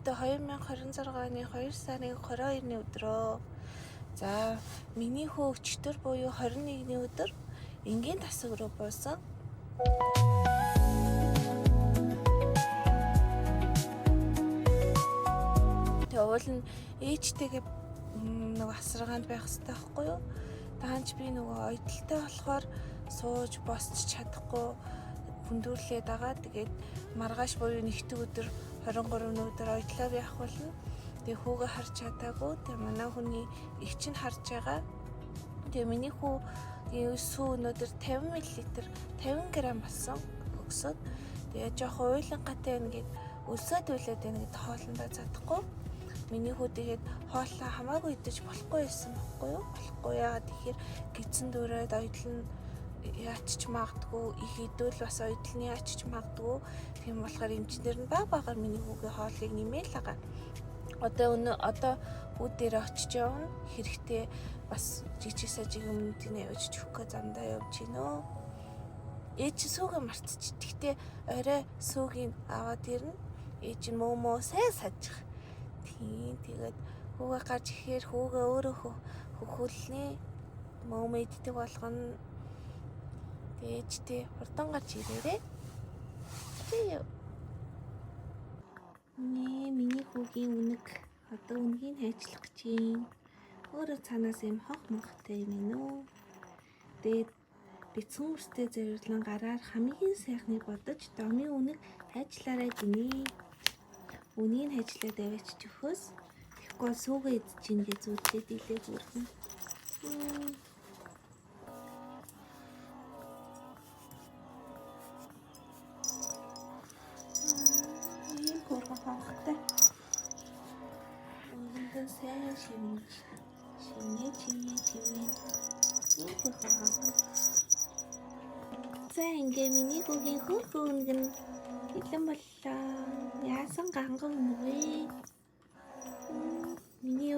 өнөөдөр 2026 оны 2 сарын 22-ны өдрөө. За, миний хүү өчтөр буюу 21-ний өдөр энгийн тасаг руу буусан. Тэгээ уул нь ээжтэйгээ нөгөө асаргаанд байх хэрэгтэй байхгүй юу? Даанч би нөгөө ойдолтой болохоор сууж босч чадахгүй хүндүүлээд байгаа. Тэгээд маргааш буюу нэгдүгээр өдөр 23-ны өдөр ойдлоо явах болно. Тэгээ хүүгээ харж чадаагүй. Тэгээ манай хүний их чинь харж байгаа. Тэгээ миний хүүгийн сүү өнөөдөр 50 мл 50 г болсон өгсөд. Тэгээ жоохон уйлангатай байна гэд өлсөд үлээд байна гэд хоолндоо задахгүй. Миний хүү тэгээд хооллоо хамаагүй идэж болохгүй байсан байхгүй юу? Болохгүй яагаад тэгэхээр гидсэн дөрөөд ойдол нь яачч магадгүй, их идвэл бас ойдол нь яачч магадгүй. Тийм болохоор эмчнэр нь багаар миний хүүгийн хоолыг нэмээл байгаа. Одоо хүү дээр очиж явна. Хэрэгтэй бас жижиг сажиг өмнөдний явж чөхөө замдаа явж гинөө. Ээж сүүгээ мартчих. Гэхдээ орой сүүгийг аваад ирнэ. Ээж нь мөө сайн сажих. Тэгээд хүүгээ гарч ихээр хүүгээ өөрөө хөхүүлнэ. Мөө иддэг болгоно. Ээжтэй хурдан гарч ирээрээ. Тэгээ. Миний хүүгийн үнэг. Одоо үнгийг хайчлах гэж юм. Өөрөө цаанаас юм хох мохтой юм ээ. Тэгээд бицэн үстэй зориулан гараар хамгийн сайхныг бодож домын үнэг хайчлаарай гинэ. Үнийг хайчлаад аваач чөхөөс тэгэхгүй сүүгээ идэж чинь гэж зүудlээд илээ бүрхэн. Ийм гурван хонхтой. Үнэндээ сайн шимэж. Ийм гурван хонх. За ингээ миний хүүгийн хөрхөн үнэг нь илэн боллоо. Яасан ганган нүвэ. Миний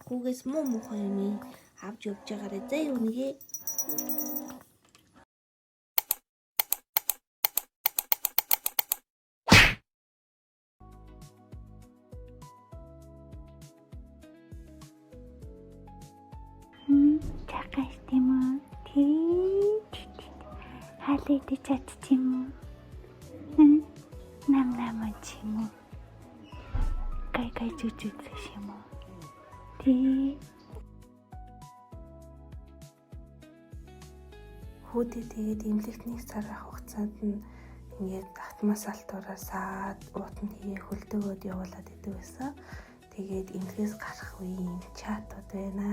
хүүгээс муухай юм авч явж байгаарай заа үнэгээ. Чакаш тийм үү? Халид чадчих юм уу? Нам чим үү? Гай зүзэх юм уу? Хүүдээ тэгээд эмнэлэгтний сарах хугацаанд нь ингээд татмас алтуурасаад уутанд хийгээ хөлдөөгөөд явуулаад идэв байсан. Тэгээд эмнэлгээс гарах үеийн чатууд байна.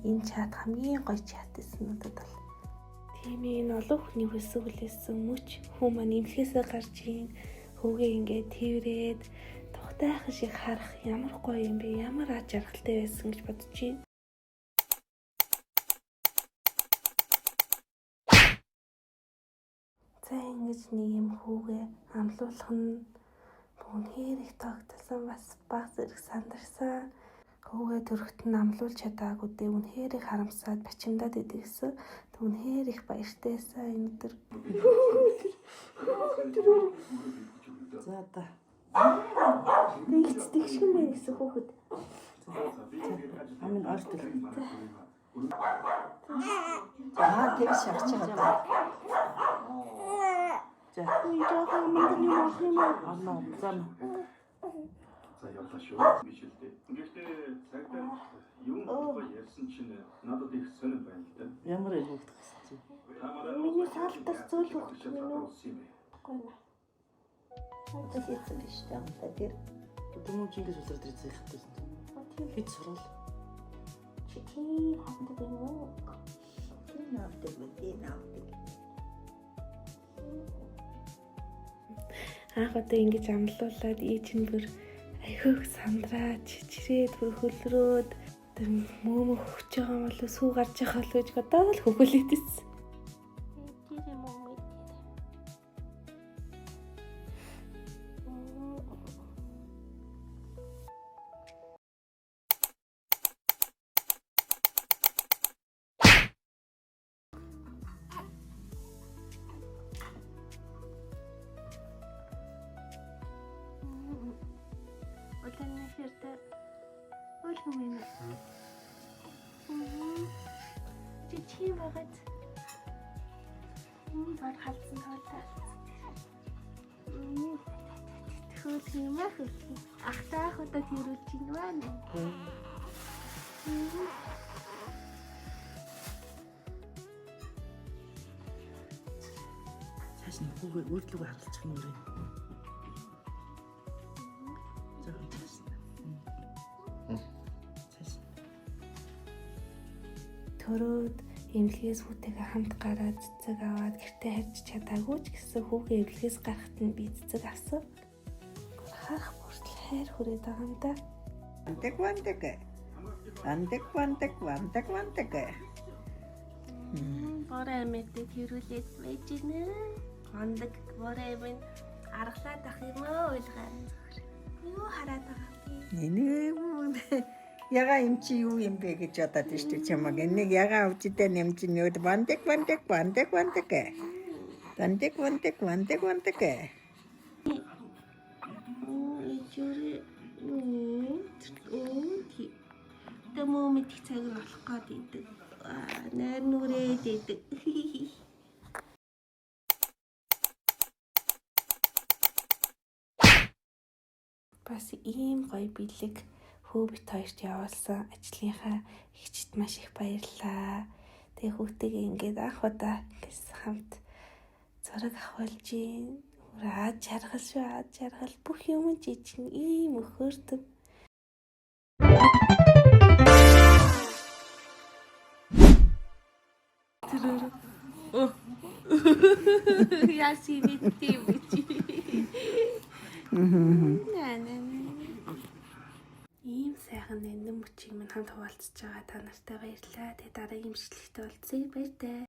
Энэ чат хамгийн гоё чат гэсэн надад бол. Тийм энэ олон хүний хүсэлсэн мөч хүү маань эмнэлгээсээ гарч ийн хүүгээ ингээд тэрврээд тухтайхан шиг харах ямар гоё юм бэ? Ямар аж аргалтай байсан гэж бодож байна. За ингэж нэг юм хүүгээ амлуулах нь үнэхээр их тогтсон бас баг зэрэг сандарсан. Хүүгээ төрөхт нь амлуулж чадаагүй дээ үнэхээр их харамсаад бачимдаад идэгсэн. Үнэхээр их баяртай байсан энэ өдөр. За да. Тэгж шиг мэн гэсэн хүүхэд. Амин ордог. Тэгж шахаж байгаа. За. Ой жоохон мандны мах юм аа. Амнаа зам. За явлаа шүү. Мишэлтэй. Гэхдээ цагдаа юм болоо ярьсан чинь надад их сонир байна л да. Ямар их хөдөх гэсэн. Миний саалтар зөөл хөх юм уу? Гойно. Одоо хийсэн биш та тэр өдөрмөн жилээс усраад ирсэн хэвчээсэн. Хэд сурвал. Чи ханддаг юм уу? Наавдаг. Анх одоо ингэж амлуулаад ээж нь бүр айхүйх сандраад чичрээд бүр хөлрөөд мөөмө хөвч байгаа юм болов сүү гарч байгаа л гэж бодоод л хөвгөлээд ирсэн. Тийм байгаад. Бод халдсан тоолтой. Хөөс юм аа хөөс. Ахтаа хотод төрүүлж байна. Цааш нь хүүгээ өөртлөгөө хадгалчих юм уу? Зөвхөн цааш. Цааш. Төрөөд эмнэлгээс хүүтэйгээ хамт гараад цэцэг аваад гэртээ харьж чадаагүй ч гэсэн хүүгээ эмнэлгээс гарахад нь би цэцэг авсан. Харах бүртэл хайр хүрээд байгаа юм да. Вантек. Бороо мэдээ тэрүүлээд байж гинэ. Хондог бороо минь аргалаад ах юм уу ойлгаа. Юу хараад байгаа юм бэ? Яга юм чи юу юм бэ гэж бодоод штэ чамаг. Энийг яга авчидаа нэмж нөөд вантек. Ичүүрээ тий. Тэмо мэдих цаг болох гээд идэг. Нэр нүрээд идэг. Бас ийм гоё бэлэг хөө бит хоёрт явуулсан ажлынхаа эгчд маш их баярлаа. Тэгээ хүүтэйгээ ингээд анх удаа ингээс хамт зураг авахулж гин. Аз жаргал бүх юм жижиг ийм өхөрдөг. Яси битээ бити. Ийм сайхан нандин мөчийг минь хамт хуваалцаж байгаа та нартай баярлалаа. Тэгээ дараагийн бичлэгтээ уулзъя. Баяртай.